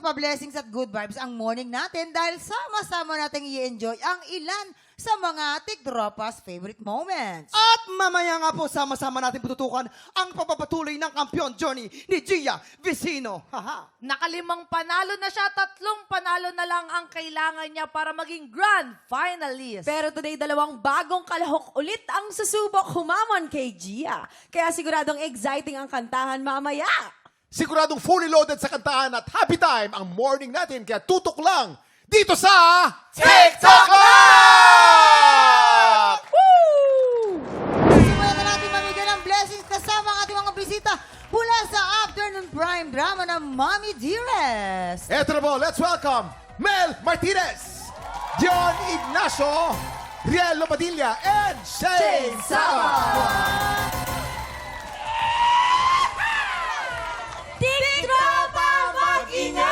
pa-blessings at good vibes ang morning natin dahil sama-sama nating i-enjoy ang ilan sa mga tiktropas favorite moments. At mamaya nga po, sama-sama natin pututukan ang papapatuloy ng kampiyon journey ni Gia Vicino. Haha. Nakalimang panalo na siya, 3 panalo na lang ang kailangan niya para maging grand finalist. Pero today, 2 bagong kalahok ulit ang susubok humamon kay Gia. Kaya siguradong exciting ang kantahan mamaya. Siguradong fully loaded sa kantahan at happy time ang morning natin. Kaya tutok lang dito sa TikTok Clock! Simulan na natin mamigay ng blessings kasama ang ating mga bisita mula sa afternoon prime drama ng Mommy Dearest. Eto na po, let's welcome Mel Martinez, Dion Ignacio, Riel Lopadilla, and Shane Sama! Tiktropa mag-ingay!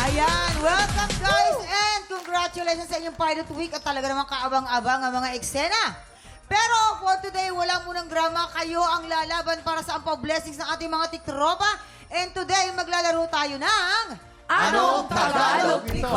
Ayan, welcome guys and congratulations sa inyong pilot week at talaga naman kaabang-abang ang mga eksena. Pero for today, walang munang drama. Kayo ang lalaban para sa ampaw blessings ng ating mga tiktropa. And today, maglalaro tayo ng... Anong Tagalog nito?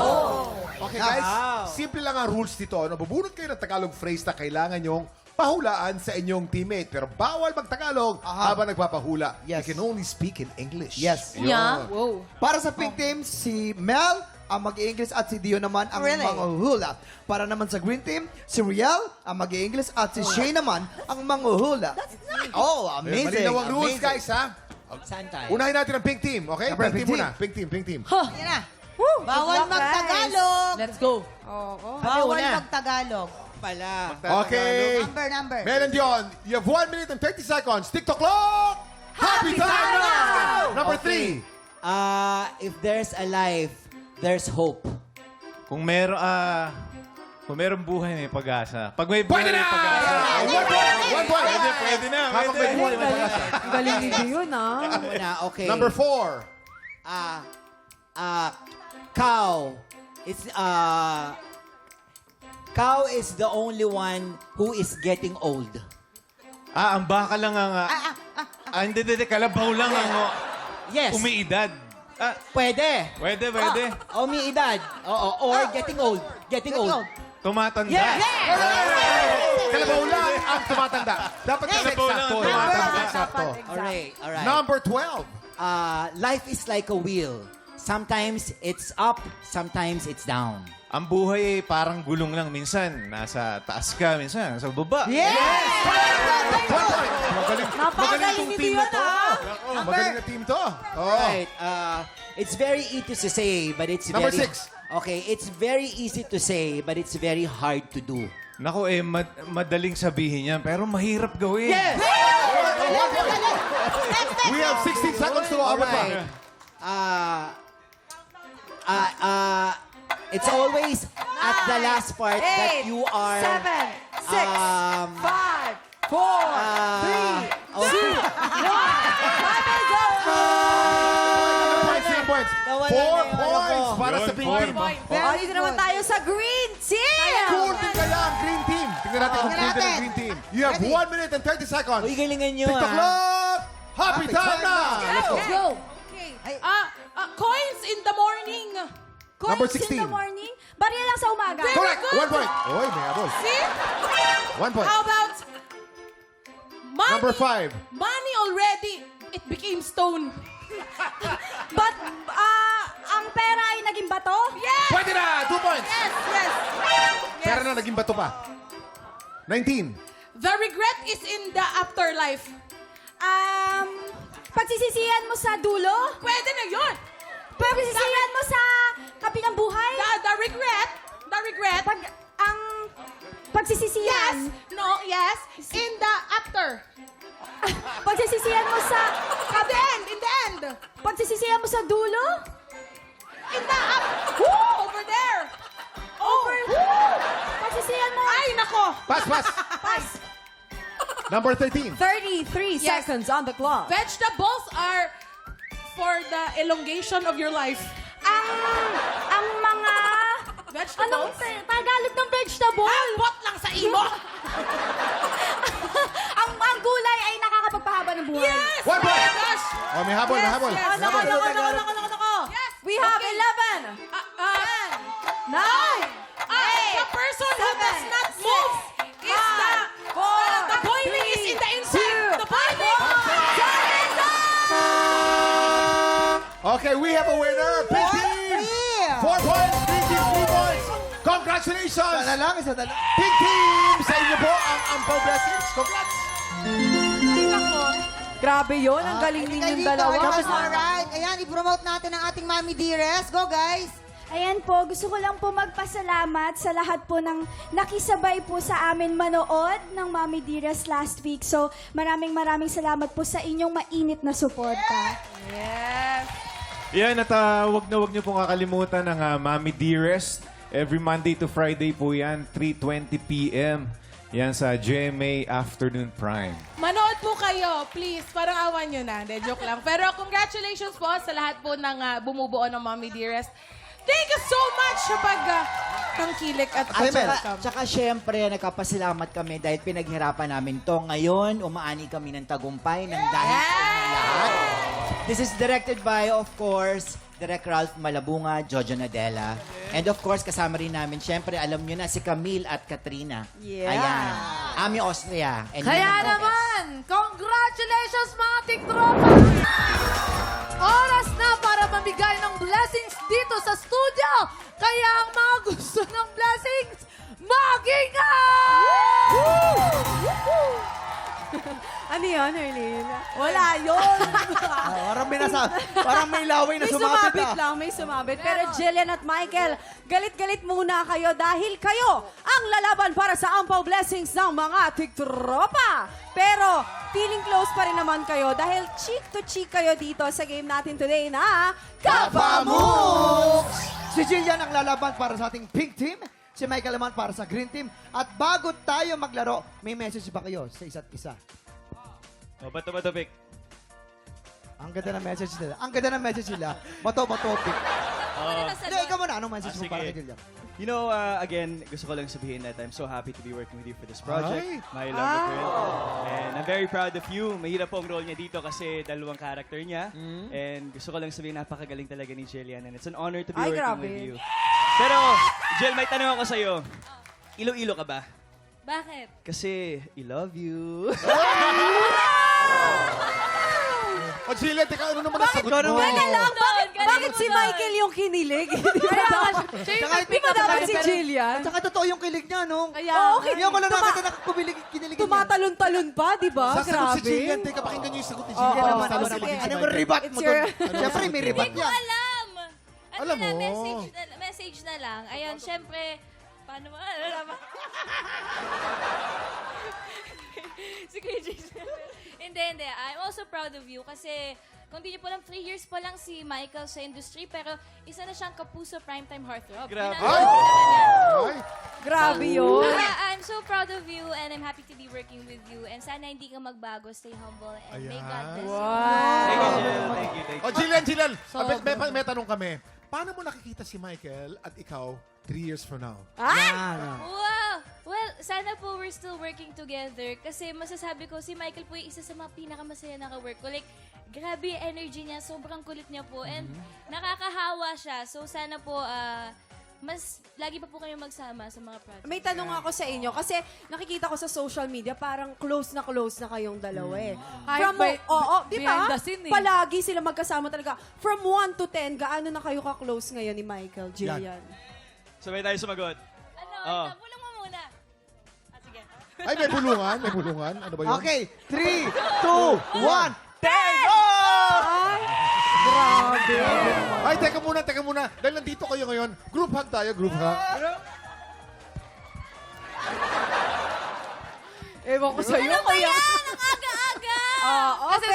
Okay guys, simple lang ang rules dito. Bubunot kayo ng Tagalog phrase na kailangan nyong pahulaan sa inyong teammate. Pero bawal mag-Tagalog habang nagpapahula. Yes. You can only speak in English. Yes. Yun. Yeah. Para sa pink team, si Mel ang mag-i-English at si Dio naman ang manghuhula. Para naman sa green team, si Riel ang mag-i-English at si Shane naman ang manghuhula. Oh, amazing. Malinaw ang rules amazing. guys ha. Saan tayo? Unahin natin ang pink team, okay? Siyempre, Pink team pink muna. Pink team, pink team. Ayan na. Bawal mag-Tagalog. Let's go. Bawal una? mag-Tagalog. Pala. Okay. Number. Mel and Dion, you have 1 minute and 30 seconds. TikTok clock! Happy time now! Number 3. If there's a life, there's hope. Kung meron buhay, may pag-asa. Pag may buhay, Pwede na! may pag-asa. 1 point! Pwede na. Habang may buhay, may pag-asa. Ang galing ni Dio na. Una, okay. Number 4. Cow. It's, cow is the only one who is getting old. Ang baka lang ang... hindi, kalabaw lang ang Yes. umiidad. Pwede. Pwede. Umiidad. Oo, or getting old. Getting old. Tumatanda. Yes! Kalabaw lang ang tumatanda. Dapat kasi Kalabaw lang eksakto. ang Dapat eksakto. Alright. Number 12. Life is like a wheel. Sometimes it's up, sometimes it's down. Ang buhay parang gulong lang. Minsan, nasa taas ka. Minsan, nasa baba. 1 point. Napakagaling ni Dio na. Magaling na team to. Oh. Right. It's very easy to say, but it's Number very... 6. Okay, it's very easy to say, but it's very hard to do. Naku, madaling sabihin yan. Pero mahirap gawin. Yes! We have 16 seconds to go. Alright. It's always at the last part that you are... 7, 6, 5, 4, 3, 2, 1. Points. Nawala 4 na yung points ano ko. para sa pink team. Dito naman tayo sa green team. Cool din kaya ang green team. Tingnan natin kung cool din ang green team. You have 1 minute and 30 seconds. Uy, galingan nyo TikTok clock! Happy time na! Let's go. Let's go. Coins in the morning. Number Coins 16. in the morning. Barya lang sa umaga. Correct. 1 point. Oy, may abol. See? 1 point. How about money? Number 5. Money already. It became stone. But, ang pera ay naging bato? Yes! Pwede na! 2 points. Yes! Pero na, naging bato pa. 19. The regret is in the afterlife. Pagsisisihan mo sa dulo? Pwede na yun. Pagsisisihan mo sa kabilang buhay? The regret. Ang pagsisisihan? Yes. No, yes. In the after. Pagsisisihan mo sa... In the end. Pagsisisihan mo sa dulo? In the up. Over there. Pagsisisihan mo... Ay, nako. Pass. Number 13. 33 Yes. seconds on the clock. Vegetables are for the elongation of your life. Ang mga... Vegetables? Anong Tagalog ng vegetable? Ambot lang sa imo. ang gulay ay nakakapagpahaba ng buhay. Yes! One Oh my point. gosh! may habol, may habol. Yes, May habol. Nako. We have 11, 10, 9, The person who does not move is the boiling is in the inside. The boiling. Okay, we have a winner. Pink team. 4 points. Green team, 3 points. Congratulations. Isa na lang, isa na lang. Pink team, sa inyo po ang Ampaw Blessings. Congrats. Grabe yun. Ang galing ninyong dalawa. Alright. Ayan, i-promote natin ang ating Mami Dearest. Go, guys. Ayan po, gusto ko lang po magpasalamat sa lahat po ng nakisabay po sa amin manood ng Mommy Dearest last week. So, maraming salamat po sa inyong mainit na suporta. Yan, at wag niyo pong kakalimutan ng Mommy Dearest. Every Monday to Friday po yan, 3:20 p.m. Yan sa GMA Afternoon Prime. Manood po kayo, please. Parang awan nyo na. De, joke lang. Pero congratulations po sa lahat po ng bumubuo ng Mommy Dearest. Thank you so much sa pagtangkilik at Tsaka syempre, nagkapasalamat kami dahil pinaghirapan namin to. Ngayon, umaani kami ng tagumpay ng dahil sa inyong lahat. This is directed by, of course, Direk Ralph Malabunga, Jojo Nadella. And of course, kasama rin namin, syempre, alam nyo na, si Camille at Katrina. Yeah. Ayan. Ami Austria. And Kaya yun ang- naman, congratulations mga tiktropa! Oras na para mamigay ng blessings dito sa studio. Kaya ang mga gusto ng blessings, mag-ingat! Ano yun, Arlene? Wala yun. Parang may laway na May sumabit sumabit lang, may sumabit. Pero Jillian at Michael, galit-galit muna kayo dahil kayo ang lalaban para sa Ampaw Blessings ng mga tiktropa. Pero feeling close pa rin naman kayo dahil cheek to cheek kayo dito sa game natin today na Kapamux! Si Jillian ang lalaban para sa ating pink team. Si Michael naman para sa green team. At bago tayo maglaro, may message ba kayo sa isa't isa? O, bato, Vic? Ang ganda ng message nila. Ang ganda ng message nila. Bato, pick. Hindi, ikaw muna. Anong message mo para kay Jillian? You know, again, gusto ko lang sabihin that I'm so happy to be working with you for this project. Ay. My love girl. And I'm very proud of you. Mahirap po ang role niya dito kasi dalawang character niya. And gusto ko lang sabihin, napakagaling talaga ni Jillian. And it's an honor to be Ay, working grabe. with you. Pero, Jill, may tanong ako sa'yo. Ilo-ilo ka ba? Bakit? Kasi, I love you. O, Jillian, teka, ano naman ang sagot mo? Teka lang, bakit si Michael yung kinilig? Di ba dapat si Jillian? At saka totoo yung kilig niya, no? Oo, okay. Yung ko lang nakita na kinilig niya. Tumatalon-talon pa, di ba? Sasagot si Grabe. Jillian. Teka, pakinggan niyo yung sagot ni Jillian. Ano Ano naman, naman, ano sige, Ano Michael. mo rebat mo It's your- doon? Siyempre, may rebat yan. Alam! Alam mo. Message na lang. Ayun, syempre, paano ba? Ano naman? Si Kuya Jason. Hindi. I'm also proud of you kasi kung di niyo po alam, 3 years pa lang si Michael sa industry pero isa na siyang kapuso primetime heartthrob. Grabe. Ay! Grabe yun. I'm so proud of you and I'm happy to be working with you and sana hindi ka magbago. Stay humble and may God bless you. Thank you, Jill. Thank you. O, Jillian. May tanong kami. Paano mo nakikita si Michael at ikaw 3 years from now? Wow! Well, sana po we're still working together kasi masasabi ko si Michael po yung isa sa mga pinakamasaya na ka-work ko. Like, grabe yung energy niya, sobrang kulit niya po and nakakahawa siya. So sana po mas lagi pa po kayo magsama sa mga project. May tanong ako sa inyo kasi nakikita ko sa social media parang close na kayong dalawa eh. Di ba? behind the scene eh. Palagi sila magkasama talaga. From 1 to 10, gaano na kayo ka-close ngayon ni Michael, Jillian? Sabay tayo sumagot. Ano, bulong mo muna. Sige. Ay, may bulungan. Ano ba yun? Okay, 3, 2, 1. Ay, teka muna. Dahil nandito kayo ngayon, group hug tayo, group hug. Ewan ko sa'yo, kuya. Ang aga-aga! Kasi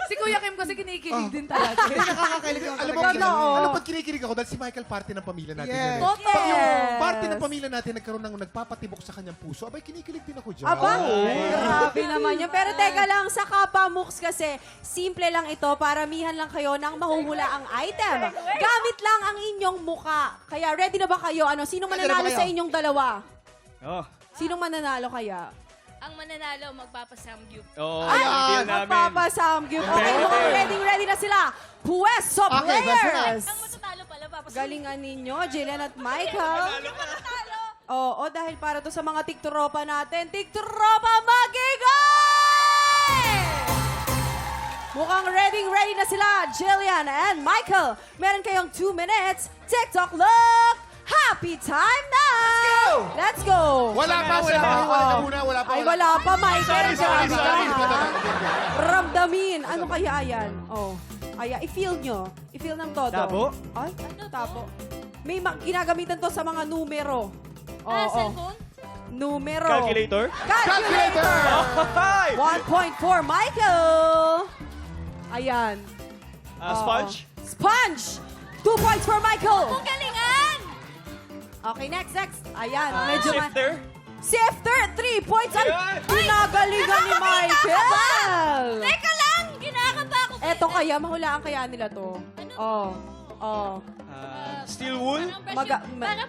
si Kuya Kim kasi kinikilig din talaga. Hindi nakakakilig yung Alam mo, talaga. alam ba't kinikilig ako? Dahil si Michael party ng pamilya natin. Yes. Yan, eh. Pag yung party ng pamilya natin nagkaroon ng nagpapatibok sa kanyang puso, abay, kinikilig din ako dyan. Aba, grabe naman yun. Pero teka lang, sa Kapamux kasi, simple lang ito, paramihan lang kayo ng mahuhula ang item. Gamit lang ang inyong muka. Kaya ready na ba kayo? Sino Ready na ba mananalo kayo? sa inyong dalawa? Oh. Sino mananalo kaya? ang mananalo magpapasamgyup. Oo, Ay, yung deal namin. magpapasamgyup. Okay, Ready. mukhang ready na sila. Puwesto Okay, players! Ang matatalo pala, papasamgyup. Galingan ninyo, Jillian at Michael. Oo, dahil para to sa mga tiktropa natin. Tiktropa magigay! Mukhang ready na sila, Jillian and Michael. Meron kayong 2 minutes. TikTok look! Happy time now! Let's go! Wala pa muna. Ay, wala pa, Michael. Sorry. Grabe ka, ha? Ramdamin. Ano kaya yan? Oh. I-feel nyo. I-feel ng todo. Tabo? Ay, tabo. May ginagamitan to sa mga numero. Cellphone? Numero. Calculator? Calculator! Hi! 1.4, Michael! Ayan. Sponge? Sponge! 2 points for Michael! Kung galingan! Okay, next. Ayan, medyo Shifter? Sifter, 3 points. Ay, Ayan. pinagalingan ni Michael! Teka lang! Kinakaba ako. Eto kaya, mahulaan kaya nila to. Oh. Steel wool?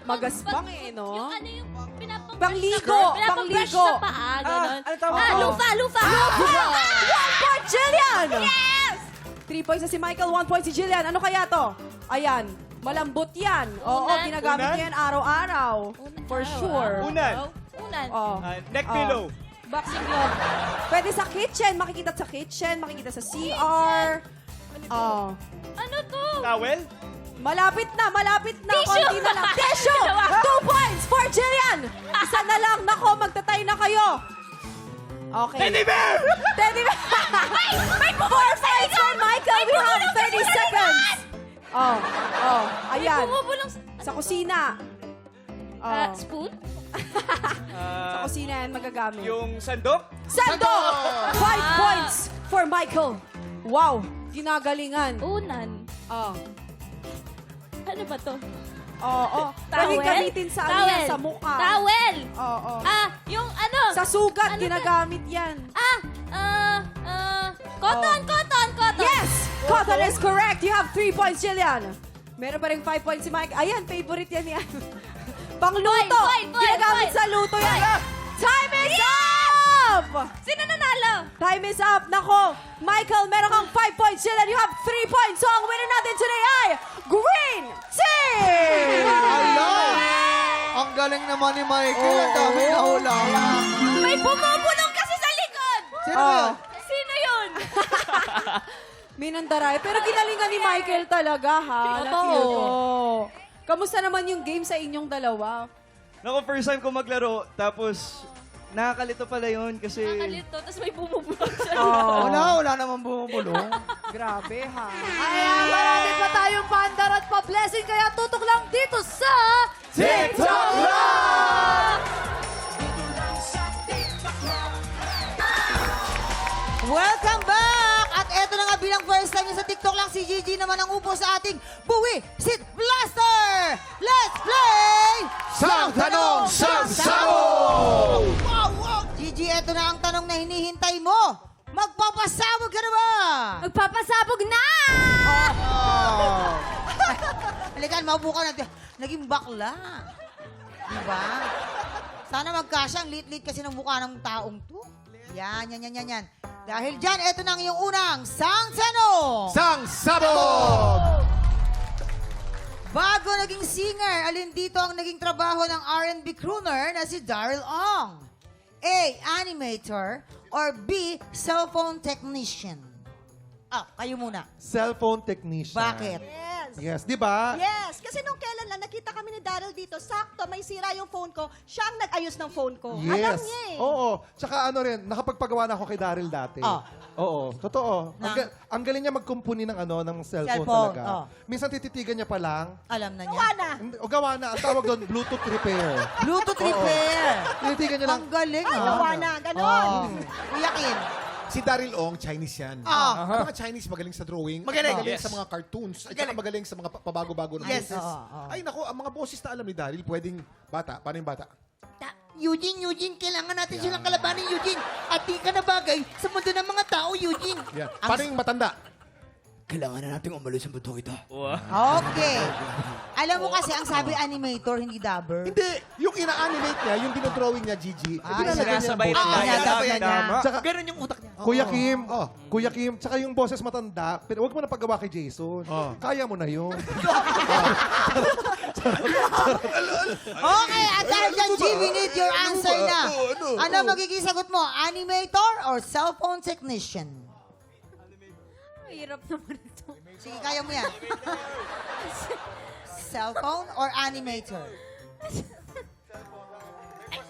Magaspang eh, no? Yung ano yung pinapang-brush Pangligo, na, pinapang-brush pangligo. sa paa, gano'n. ano tawag to? Lufa! 1 point, Jillian! Yes! 3 points na si Michael, 1 point si Jillian. Ano kaya to? Ayan, malambot yan. Oo, Unan. ginagamit Unan? yan araw-araw. For sure. Unan? Unan. Oh. Neck pillow? Boxing glove. Pwede sa kitchen, makikita sa kitchen, makikita sa CR. Oh. Ano to? Towel? Malapit na. Tissue! Konti na lang. Tissue! 2 points for Jillian! Isa na lang. Nako, magtatay na kayo. Okay. Teddy bear! Teddy bear! May 4 points for Michael. We have 30 seconds. Oh. Ayan. Bumubulong Sa kusina. Oh. spoon? Sa kusina yan magagamit. Yung sandok? Sandok! 5 points for Michael. Wow. Ginagalingan. Unan. Oh. Ano ba to? Oo. Pwede gamitin sa ano yan, sa mukha. Towel! Oo. Yung ano? Sa sugat, Ano ginagamit yan. Cotton! Yes! Cotton is correct. You have 3 points, Jillian. Meron pa rin 5 points si Mike. Ayan, favorite yan yan. Pangluto. Point. Ginagamit sa luto yan. Time is up! Sino nanalo? Time is up. Nako, Michael, meron kang 5 points. Jillian, you have 3 points. So, ang winner natin today ay Green Team! Ala! Ang galing naman ni Michael. Ang dami nahula. May bumubulong kasi sa likod! Sino yun? Sino yun? Minandaray. Pero ginalingan ni Michael talaga, ha? Totoo. Na-feel ko. Kamusta naman yung game sa inyong dalawa? Naku, first time ko maglaro, tapos nakakalito pala yun kasi... Nakalito, tapos may bumubulong sa Wala naman bumubulong. Grabe, ha? Ayan, marami pa tayong pandar at pa-blessing, kaya tutok lang dito sa... TikTok Live! Welcome back! At eto na nga bilang first time niya sa TikTok lang, si Gigi naman ang upo sa ating Buwi Sit Blaster! Let's play! Sang Tanong, Sang Sabog! Wow! Gigi, eto na ang tanong na hinihintay mo. Magpapasabog ka na ba? Magpapasabog na! Halikan, maupo ka na. Naging bakla. Diba? Sana magkasya. Ang lit-lit kasi ng mukha ng taong to. Yan. Dahil dyan, eto na ang iyong unang Sang Tanong! Sang Sabog! Bago naging singer, alin dito ang naging trabaho ng R&B crooner na si Daryl Ong? A. Animator or B. Cellphone technician? Kayo muna. Cellphone technician. Bakit? Yes, di ba? Yes, kasi nung kailan lang nakita kami ni Daryl dito, sakto may sira yung phone ko, siya ang nag-ayos ng phone ko. Alam Yes. niya eh. Oo. Tsaka ano rin, nakapagpagawa na ako kay Daryl dati. Oo, totoo. Ang galing niya magkumpuni ng cellphone talaga. Minsan tititigan niya pa lang. Alam na niya. Gawa na. O gawa na. Ang tawag doon, Bluetooth repair. Bluetooth repair. Tinitigan niya lang. Ang galing, Ay, gawa na. Ganon. Kuya Kim. Si Daryl Ong, Chinese yan. Ang mga Chinese magaling sa drawing. Magaling. Sa mga cartoons. At saka magaling sa mga pabago-bago na Yes. boses. Ay, naku, ang mga boses na alam ni Daryl, pwedeng bata. Paano yung bata? Eugene, kailangan natin silang kalabanin, Eugene. At di ka na bagay sa mundo ng mga tao, Eugene. Yan. Paano yung matanda? kailangan na nating umalis sa buto ito. Okay. Alam mo kasi, ang sabi animator, hindi dubber. Hindi, yung ina-animate niya, yung dinodrawing niya, Gigi, Sinasabay ng sinasabayan niya. Tsaka, Ganun yung utak niya. Kuya Kim, tsaka yung boses matanda, pero huwag mo na paggawa kay Jason. Kaya mo na yun. Okay, at dahil dyan, G, we need your answer na. Ano magiging sagot mo? Animator or cellphone technician? Hirap naman ito. Sige, kaya mo yan. Cellphone or animator?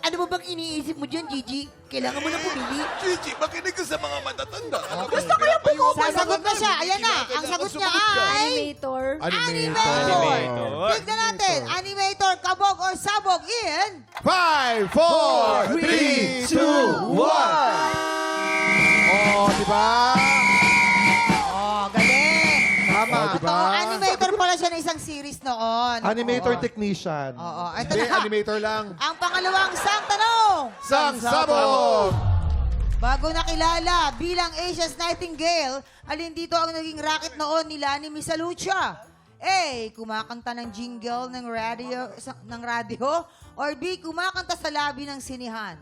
Ano ba bang iniisip mo dyan, Gigi? Kailangan mo na pumili. Gigi, makinig ka sa mga matatanda. Gusto ko yung pumupunta. Sasagot na siya. Ayan na. Ang sagot niya ay... Animator. Animator. Tignan natin. Animator, kabog or sabog in... 5, 4, 3, 2, 1. Oh, di ba? Oh, galing. Tama. Ito, animator pala siya ng isang series noon. Animator technician. Oo. Ito Hindi, na. animator lang. Ang pangalawang sang tanong. Sang sabog! Bago nakilala bilang Asia's Nightingale, alin dito ang naging racket noon nila ni Miss Lucia? A. Kumakanta ng jingle ng radio or B. Kumakanta sa labi ng sinihan?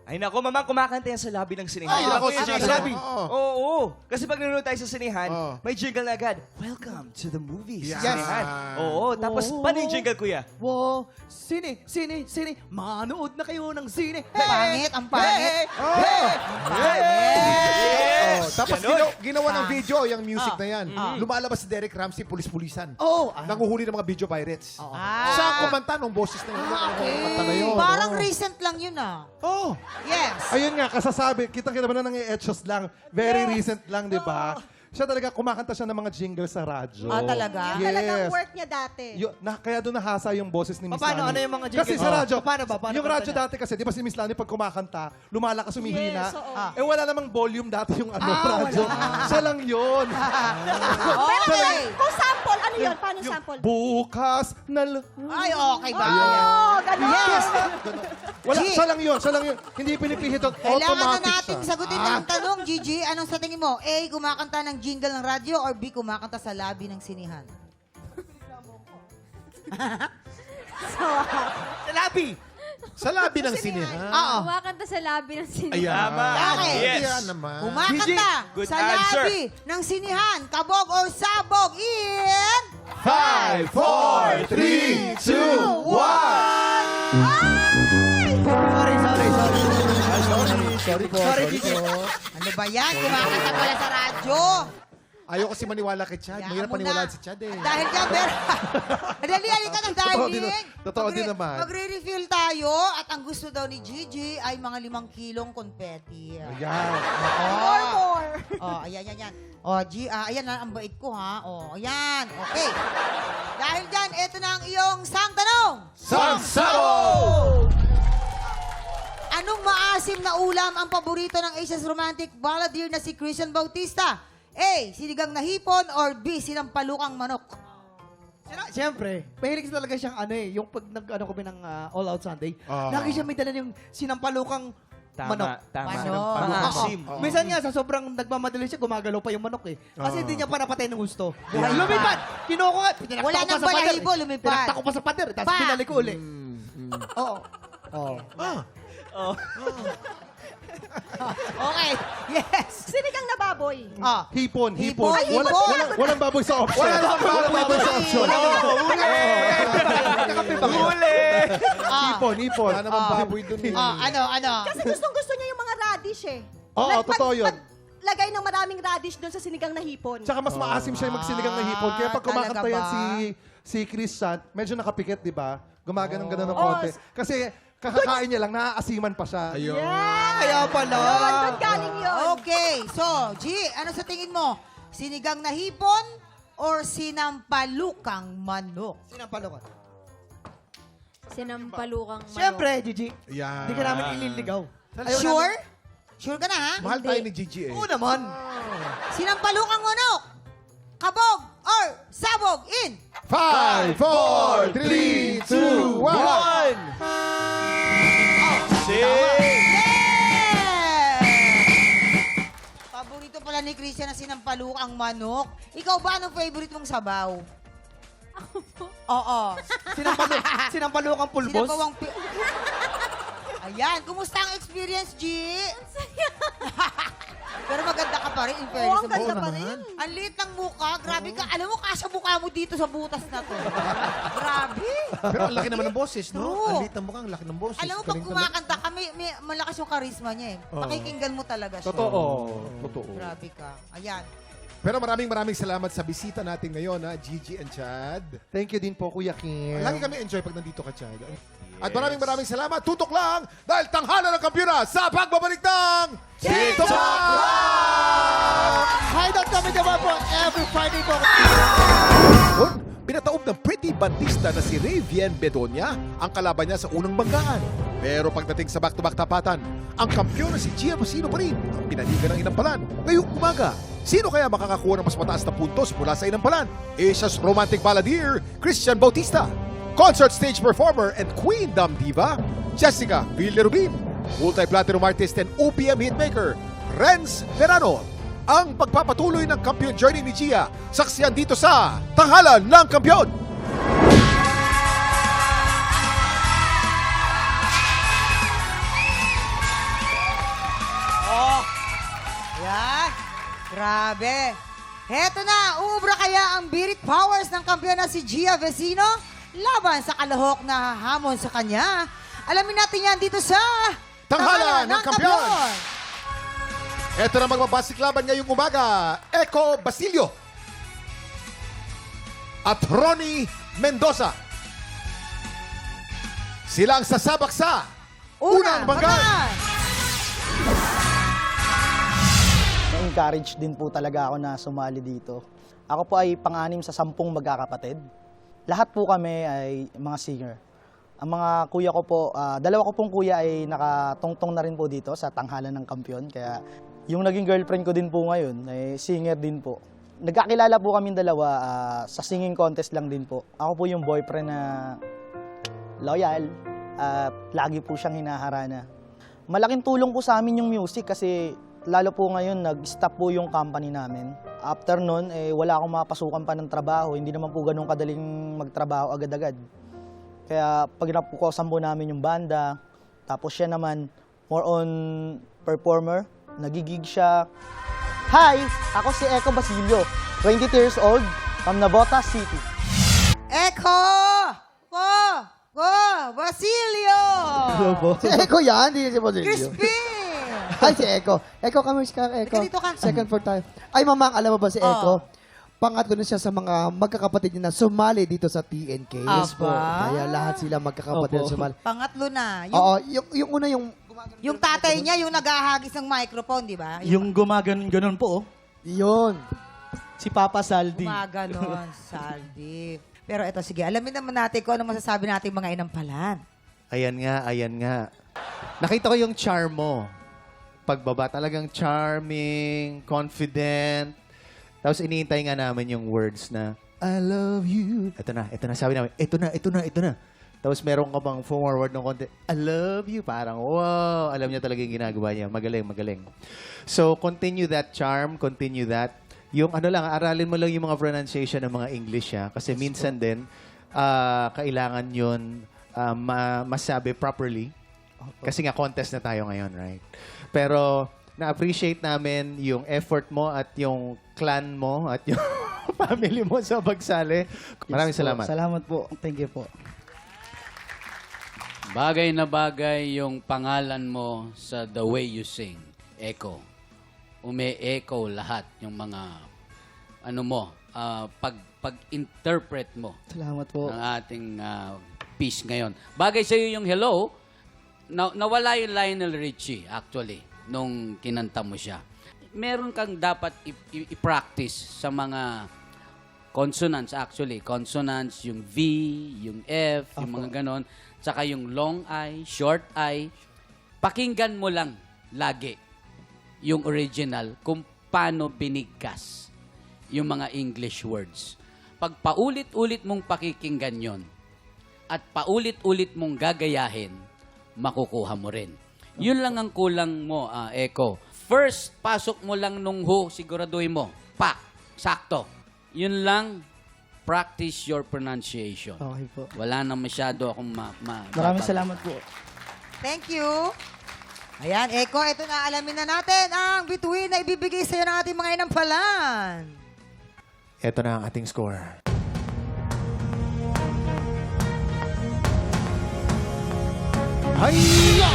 Ay nako, mamang kumakanta yan sa lobby ng sinihan. Ay, nako, Yan, sa Jason. lobby. Oo. Kasi pag nanonood tayo sa sinihan, Oo. may jingle na agad. Welcome to the movies. Yes. Sa sinihan. Oo. Tapos, paano yung jingle, kuya? Wow, sine, manood na kayo ng sine. Pangit, ang pangit. Oh, tapos Ganon. ginawa ng video yung music na yan. Lumalabas si Derek Ramsey, pulis-pulisan. Oh, Nanguhuli ng mga video pirates. Ah. Siya ang kumanta nung boses na yun. Kumanta na yun. Parang recent lang yun ah. Oh, Yes. ayun nga, kasasabi, kitang-kita mo na nang i-etchos lang. Very recent lang, di ba? Siya talaga, kumakanta siya ng mga jingle sa radyo. Ah, talaga? Yun talagang Yes. work niya dati. Kaya doon nahasa yung boses ni Miss Paano? Lani. Ano yung mga jingle? Kasi sa radyo, Paano ba? Paano yung kanta radyo niya? dati kasi, di ba si Miss Lani pag kumakanta, lumalakas, humihina. Yes, oo. Eh wala namang volume dati yung radyo. Siya lang yun. Okay. Kung sample, ano yun? Paano yung sample? Bukas na... Ay, okay ba? Oh, ganun. Yes. Wala, G. siya lang yun. Hindi pinipihit yun. Kailangan na Automatic natin siya. sagutin ang tanong, Gigi. Anong sa tingin mo? A, kumakanta ng jingle ng radyo or B, kumakanta sa labi ng sinihan? Sa labi ng sinihan. Oo. Kumakanta sa labi ng sinihan. Ayan. Tama. Okay. Yes. Ayan naman. Kumakanta Good sa answer. labi ng sinihan, kabog or sabog in... 5, 4, 3, 2, 1. Sorry, Gigi. Ano ba yan? Kumakanta pala sa radyo. Ayoko kasi maniwala kay Chad. Hayaan Mahirap mo paniwalaan na. si Chad eh. Dahil dyan, pero... Dali ka ng darling. Totoo din naman. Magre-refill tayo at ang gusto daw ni Gigi ay mga 5 kilong confetti. Ayan. More. Oh, ayan. Oh, ayan na, ang bait ko ha. Oh, ayan. Okay. Dahil dyan, eto na ang iyong sang tanong. Sang sabog! Anong maasim na ulam ang paborito ng Asia's romantic balladeer na si Christian Bautista? A, sinigang na hipon or B, sinampalukang manok? Siyempre, mahilig talaga siyang yung pag kami ng All Out Sunday, Ah. lagi siya may dala yung sinampalukang manok. Tama. Manok. Palukasim. Oo. Minsan nga, sa sobrang nagmamadali siya, gumagalaw pa yung manok eh. Kasi hindi niya pa napatay ng gusto. Lumipad! Kinuha ko nga, pinaktak Wala ko pa nang sa pader. balahibo, lumipad. Pinaktak ko pa sa pader, tapos Pa! binalik ko uli. Oo. Okay. Yes. Sinigang na baboy. Ah. Hipon. Hipon. Ay, hipon. Walang baboy sa option. Walang baboy sa option. Huli! Hipon. Wala naman baboy dun eh. Ano? Kasi gustong-gusto niya yung mga radish eh. Oo, totoo yun. Lagay ng maraming radish doon sa sinigang na hipon. Tsaka mas maasim siya yung magsinigang na hipon. Kaya pag kumakanta talaga yan ba? si Christian, medyo nakapikit, di ba? Gumaganon-ganon ng Oo. konti. Kasi kakakain niya lang, naaasiman pa siya. Ayun. Kaya pala. Doon galing yun. Okay. So, G, ano sa tingin mo? Sinigang na hipon or sinampalukang manok? Sinampalukang. Sinampalukang manok. Siyempre, Gigi. Yan. Hindi ka namin ililigaw. Sure? Sure ka na ha? Mahal tayo ni Gigi eh. Oo naman. Sinampalukang manok, kabog or sabog in... 5, 4, 3, 2, 1. Yes! Paborito pala ni ni Christian na sinampalukang manok. Ikaw ba, anong favorite mong sabaw? Ako po. Oo. Sinampalukang pulbos? Sinampawang Ayan, kumusta ang experience, G? Pero maganda ka pa rin, in fairness. Oo, ang ganda pa rin. Ang liit ng mukha, grabe ka. Alam mo, kasya mukha mo dito sa butas na to. Grabe. Pero ang laki naman ng boses, no? True. Ang liit ng mukha, ang laki ng boses. Alam mo, pag Galing kumakanta ka, may malakas yung charisma niya eh. Pakikinggan mo talaga siya. Totoo. Totoo. Grabe ka. Ayan. Pero maraming salamat sa bisita natin ngayon, ha, Gigi and Chad. Thank you din po, Kuya Kim. Lagi kami enjoy pag nandito ka, Chad. At maraming salamat. Tutok lang dahil tanghalan ng kampyona sa pagbabalik ng TikTok Live! Hideout kami naman po every Friday po. Pinataob ng pretty bandista na si Ravian Bedonia ang kalaban niya sa unang banggaan. Pero pagdating sa back-to-back tapatan, ang kampyon na si Gia Vecino pa rin ang pinaligan ng Inampalan ngayong umaga. Sino kaya makakakuha ng mas mataas na puntos mula sa Inampalan? Asia's romantic balladeer, Christian Bautista. Concert stage performer and Queen Dam Diva, Jessica Villarubin. Multi-platinum artist and OPM hitmaker, Renz Verano. Ang pagpapatuloy ng kampiyon journey ni Gia, saksiyan dito sa Tanghalan ng Kampiyon. Yan. Grabe. Heto na, uubra kaya ang birit powers ng kampiyon na si Gia Vecino laban sa kalahok na hamon sa kanya. Alamin natin yan dito sa Tanghalan ng Kampiyon. Ito na magbabasik laban ngayong umaga, Echo Basilio at Ronnie Mendoza. Sila ang sasabak sa unang banggaan. Na-encourage din po talaga ako na sumali dito. Ako po ay pang-anim sa 10 magkakapatid. Lahat po kami ay mga singer. Ang mga kuya ko po, dalawa ko pong kuya ay nakatungtong na rin po dito sa Tanghalan ng Kampiyon. Kaya yung naging girlfriend ko din po ngayon ay singer din po. Nagkakilala po kami dalawa sa singing contest lang din po. Ako po yung boyfriend na loyal at lagi po siyang hinaharana. Malaking tulong po sa amin yung music kasi lalo po ngayon nag-stop po yung company namin. After nun, wala akong mapasukan pa ng trabaho. Hindi naman po ganun kadaling magtrabaho agad-agad. Kaya pag napukosan po namin yung banda, tapos siya naman more on performer, nagigig siya. Hi! Ako si Echo Basilio, 22 years old, from Navotas City. Echo! Basilio! Si Echo yan, hindi si Basilio. Crispin! Ay, si Echo. Echo, kami si Echo. Dito ka. Second for time. Ay, mamang, alam mo ba si Echo? Pangatlo na siya sa mga magkakapatid niya na sumali dito sa TNK. Yes po. Aba. Kaya lahat sila magkakapatid na sumali. Pangatlo na. Oo, yung una yung... Yung tatay niya, yung naghahagis ng microphone, di ba? Yung gumaganon po, Yun. si Papa Saldi. Gumaganon, Saldi. Pero eto, sige, alamin naman natin kung ano masasabi natin mga inampalan. Ayan nga. Nakita ko yung charm mo. Pagbaba, talagang charming, confident. Tapos iniintay nga namin yung words na, I love you. Ito na. Sabi namin, ito na. Tapos meron ka bang forward ng konti, I love you. Parang, wow. Alam niya talaga yung ginagawa niya. Magaling. So, continue that charm. Continue that. Yung aralin mo lang yung mga pronunciation ng mga English, ha? Kasi minsan din, kailangan yun masabi properly. Kasi nga, contest na tayo ngayon, right? Pero, na-appreciate namin yung effort mo at yung clan mo at yung family mo sa pagsali. Maraming salamat. Salamat po. Thank you po. Bagay na bagay yung pangalan mo sa The Way You Sing, Echo. Ume-echo lahat yung mga pag-interpret mo Salamat po. ng ating piece ngayon. Bagay sa iyo yung hello, nawala yung Lionel Richie actually nung kinanta mo siya. Meron kang dapat i-practice sa mga consonants actually. Consonants, yung V, yung F, yung mga ganon. Tsaka yung long I, short I. Pakinggan mo lang lagi yung original kung paano binigkas yung mga English words. Pag paulit-ulit mong pakikinggan yon at paulit-ulit mong gagayahin, makukuha mo rin. Yun lang ang kulang mo, Echo. first pasok mo lang nung Who, siguraduhin mo. Sakto. Yun lang, practice your pronunciation. Okay po. Wala na masyado akong Maraming salamat po. Thank you. Ayan, Eko, ito na, alamin na natin ang bituin na ibibigay sa'yo ng ating mga inampalan. Ito na ang ating score. Hiya!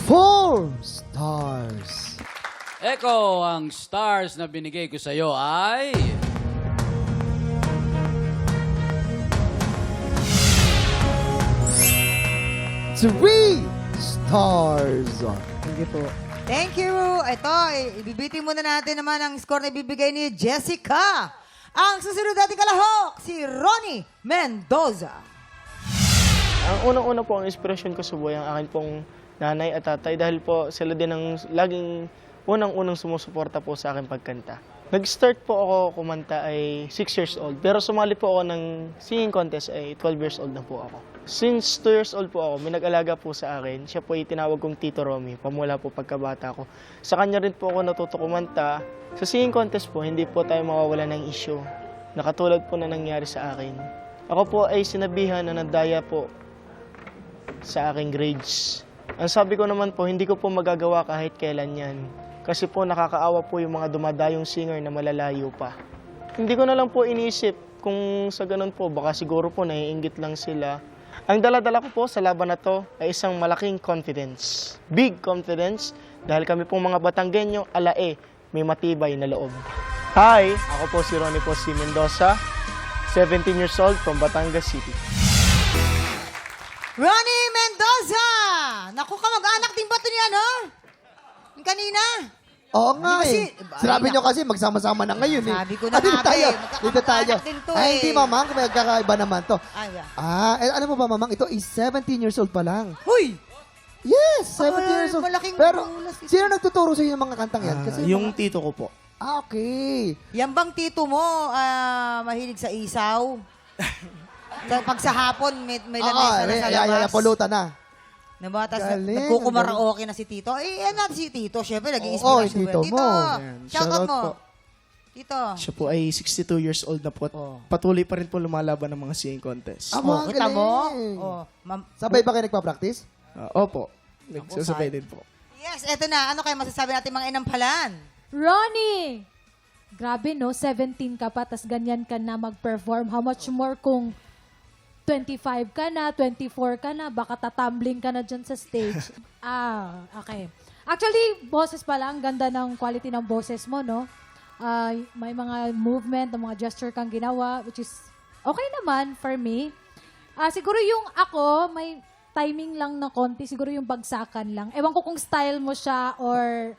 4 stars. Eko, ang stars na binigay ko sa'yo ay... 3 stars. Thank you po. Thank you. Ito, ibibitin muna natin naman ang score na ibibigay ni Jessica. Ang susunod nating kalahok, si Ronnie Mendoza. Ang unang-una po ang inspirasyon ko sa buhay ang akin pong nanay at tatay dahil po sila din ang laging unang-unang sumusuporta po sa akin pagkanta. Nag-start po ako kumanta ay 6 years old pero sumali po ako ng singing contest ay 12 years old na po ako. Since 2 years old po ako, may nag-alaga po sa akin. Siya po ay tinawag kong Tito Romy, pamula po pagkabata ko. Sa kanya rin po ako natuto kumanta. Sa singing contest po, hindi po tayo mawawala ng issue. Nakatulad po na nangyari sa akin. Ako po ay sinabihan na nadaya po sa aking grades. Ang sabi ko naman po, hindi ko po magagawa kahit kailan yan. Kasi po nakakaawa po yung mga dumadayong singer na malalayo pa. Hindi ko na lang po iniisip kung sa ganun po, baka siguro po naiinggit lang sila. Ang dala-dala ko po sa laban na to ay isang malaking confidence. Big confidence dahil kami pong mga Batanggenyo, alae, may matibay na loob. Hi, ako po si Ronnie po si Mendoza, 17 years old from Batangas City. Ronnie Mendoza! Naku, kamag-anak din ba ito niya, no? Yung kanina. Oo nga Hindi eh. kasi- Sinabi nyo kasi magsama-sama na ngayon eh. Sabi ko na Dito nga tayo. eh, Dito tayo. magkakamag-anak din to Ay, eh. hindi mamang. Magkakaiba naman to. Ay, yeah. Alam mo ba mamang, ito is 17 years old pa lang. Huy! Yes, 17 Ay, years old. malaking Pero, ulas ito. sino nagtuturo sa inyo ng mga kantang yan? Kasi Yung tito ko po. Okay. Yan bang tito mo, mahilig sa isaw? Pag sa hapon, may lamesa na sa labas. pulutan na. Diba? Tapos Galing, nagkukumaraoke na si Tito. Eh, yan natin si Tito. Siyempre, Oo, nag-i-inspirasyon. tito Tito, mo. shoutout mo. po. Tito. Siya po ay 62 years old na po at patuloy pa rin po lumalaban ng mga singing contest. Aba, Kita mo? galing. Oh, Sabay ba kayo nagpa-practice? Opo. Nagsasabay din po. yes, eto na. Ano kayo masasabi natin mga inampalan? Ronnie! Grabe no, 17 ka pa, tas ganyan ka na mag-perform. How much more kung 25 ka na, 24 ka na, baka tatumbling ka na dyan sa stage. Okay. Actually, boses pala, ang ganda ng quality ng boses mo, no? May mga movement, mga gesture kang ginawa, which is okay naman for me. Siguro yung ako, may timing lang na konti, siguro yung bagsakan lang. Ewan ko kung style mo siya or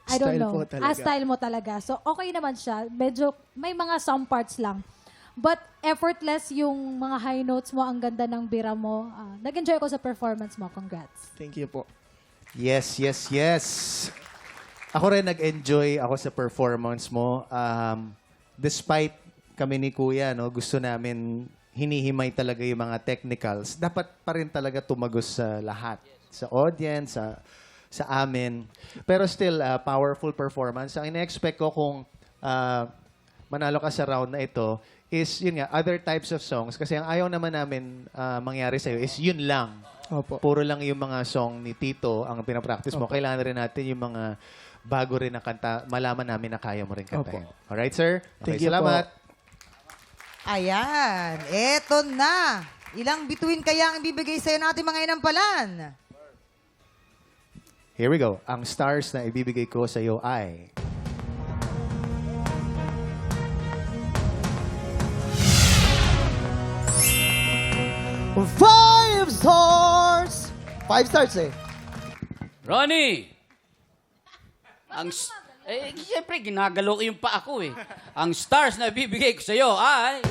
I don't Style know. po talaga. Style mo talaga. So, okay naman siya. Medyo, may mga some parts lang. But effortless yung mga high notes mo, ang ganda ng bira mo. Nag-enjoy ko sa performance mo. Congrats. Thank you po. Yes, yes, yes. Ako rin nag-enjoy ako sa performance mo. Despite kami ni Kuya, no, gusto namin hinihimay talaga yung mga technicals. Dapat pa rin talaga tumagos sa lahat. Sa audience, sa amin. Pero still, powerful performance. Ang ina-expect ko kung manalo ka sa round na ito is, yun nga, other types of songs. Kasi ang ayaw naman namin mangyari sa'yo is yun lang. Opo. Puro lang yung mga song ni Tito ang pinapractice mo. Kailangan rin natin yung mga bago rin na kanta. Malaman namin na kaya mo rin kantahin. Alright, sir? Okay, Thank you salamat. Ayan. Eto na. Ilang bituin kaya ang ibibigay sa'yo natin mga inampalan? Here we go. Ang stars na ibibigay ko sa iyo ay... Five stars! 5 stars eh. Ronnie! Siyempre, ginagalo ko yung pa ako eh. Ang stars na ibibigay ko sa'yo ay...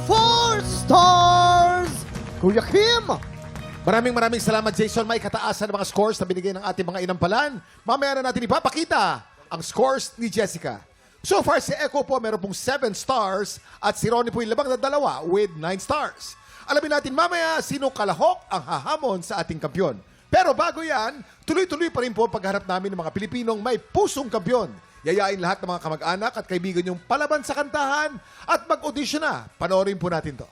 4 stars! Kuya Kim! Maraming salamat, Jason. May kataasan ng mga scores na binigay ng ating mga inampalan. Mamaya na natin ipapakita ang scores ni Jessica. So far, si Echo po meron pong 7 stars at si Ronnie po yung 2 with 9 stars. Alamin natin mamaya sino kalahok ang hahamon sa ating kampyon. Pero bago yan, tuloy-tuloy pa rin po ang pagharap namin ng mga Pilipinong may pusong kampyon. Yayain lahat ng mga kamag-anak at kaibigan yung palaban sa kantahan at mag-audition na. Panoorin po natin to.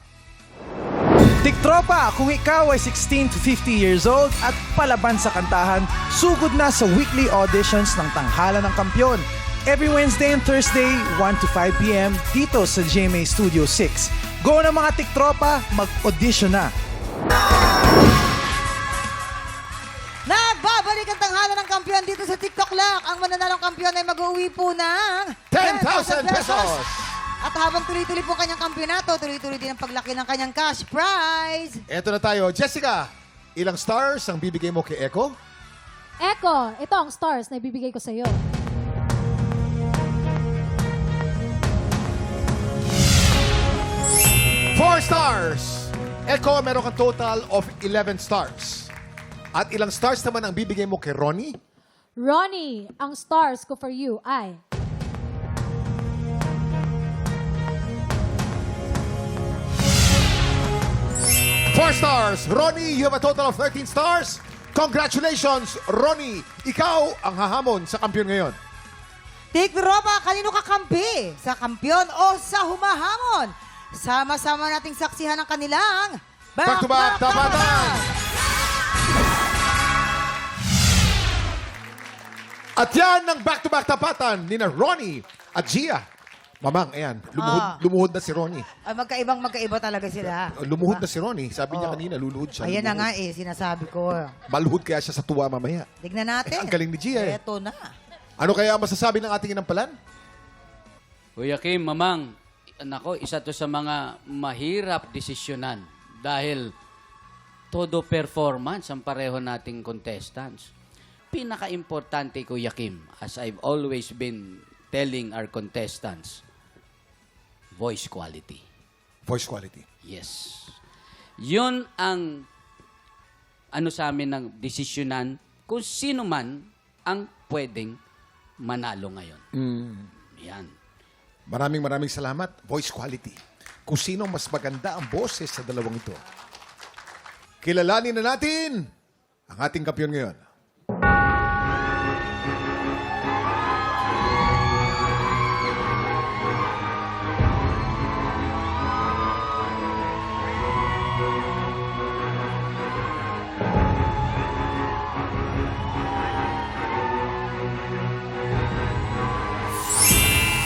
Tiktropa, kung ikaw ay 16 to 50 years old at palaban sa kantahan, sugod na sa weekly auditions ng Tanghalan ng Kampyon. Every Wednesday and Thursday, 1 to 5 p.m. dito sa GMA Studio 6. Go na mga Tiktropa, mag-audition na! Nagbabalik ang Tanghalan ng Kampyon dito sa TikTok Lock. Ang mananalong kampyon ay mag-uwi po ng 10,000 pesos! At habang tuloy-tuloy po kanyang kampyonato, tuloy-tuloy din ang paglaki ng kanyang cash prize. Eto na tayo. Jessica, ilang stars ang bibigay mo kay Echo? Echo, ito ang stars na ibibigay ko sa iyo. 4 stars! Echo, meron kang total of 11 stars. At ilang stars naman ang bibigay mo kay Ronnie? Ronnie, ang stars ko for you ay 4 stars. Ronnie, you have a total of 13 stars. Congratulations, Ronnie. Ikaw ang hahamon sa kampyon ngayon. Tiktropa, kanino kakampi? Sa kampyon o sa humahamon? Sama-sama nating saksihan ang kanilang Back-to-back tapatan! At yan ang back-to-back tapatan ni na Ronnie at Gia. Mamang, ayan, lumuhod na si Ronnie. Ay, magkaiba talaga sila. Lumuhod na si Ronnie. Sabi niya kanina, luluhod siya. Ayan na lumuhod. nga sinasabi ko. Maluhod kaya siya sa tuwa mamaya. Tignan natin. Ang galing ni Gia eh. Eto na. Ano kaya ang masasabi ng ating inampalan? Kuya Kim, Mamang, nako, isa to sa mga mahirap desisyonan dahil todo performance ang pareho nating contestants. Pinaka-importante, Kuya Kim, as I've always been telling our contestants, voice quality. Voice quality. Yes. Yun ang ano sa amin ng desisyonan kung sino man ang pwedeng manalo ngayon. Yan. Maraming salamat. Voice quality. Kung sino mas maganda ang boses sa dalawang ito. Kilalanin na natin ang ating kampyon ngayon.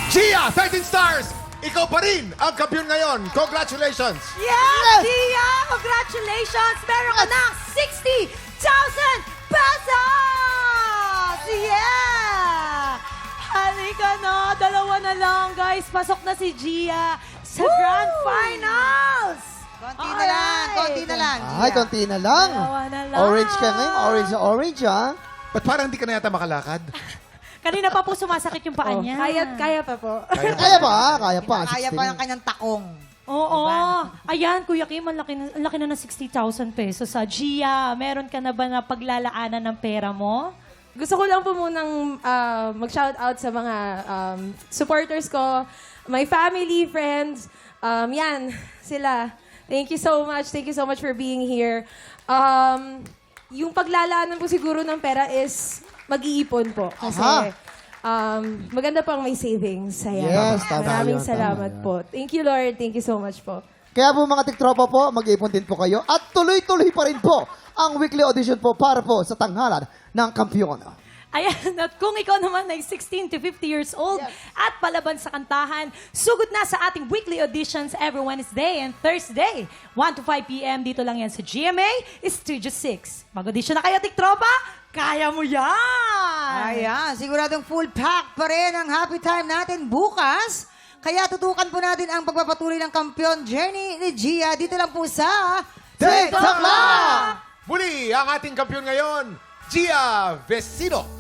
Gia, 13 stars! Ikaw pa rin ang kampiyon ngayon. Congratulations! Yeah, Gia! Congratulations! Meron ka ng 60,000 pesos! Yeah! Halika na, dalawa na lang, guys. Pasok na si Gia sa Grand Finals! Konti na lang, konti na lang. Ay, konti na lang. Dalawa na lang. Orange ka ngayon. Orange na orange, ha? Ba't parang hindi ka na yata makalakad? Kanina pa po sumasakit yung paa niya. Kaya pa po. Kaya pa, kaya pa. Kaya 16. pa ng kanyang takong. Oo. Ayan, Kuya Kim, ang laki na ng 60,000 pesos. Sa Gia, meron ka na ba na paglalaanan ng pera mo? Gusto ko lang po munang mag-shoutout sa mga supporters ko, my family, friends. Yan, sila. Thank you so much. Thank you so much for being here. Yung paglalaanan po siguro ng pera is mag-iipon po. Kasi maganda pang may savings. Ayan. Yes, tama Maraming yun, salamat tama yun. po. Thank you, Lord. Thank you so much po. Kaya po mga tiktropa po, mag-iipon din po kayo. At tuloy-tuloy pa rin po ang weekly audition po para po sa Tanghalan ng Kampyon. Ayan, at kung ikaw naman ay 16 to 50 years old at palaban sa kantahan, sugod na sa ating weekly auditions every Wednesday and Thursday, 1 to 5 p.m. Dito lang yan sa GMA Studio 6. Mag-audition na kayo, Tiktropa! Kaya mo yan! Ayan, siguradong full pack pa rin ang happy time natin bukas. Kaya tutukan po natin ang pagpapatuloy ng kampyon journey ni Gia dito lang po sa TikTok Live! Muli, ang ating kampiyon ngayon, Gia Vecino.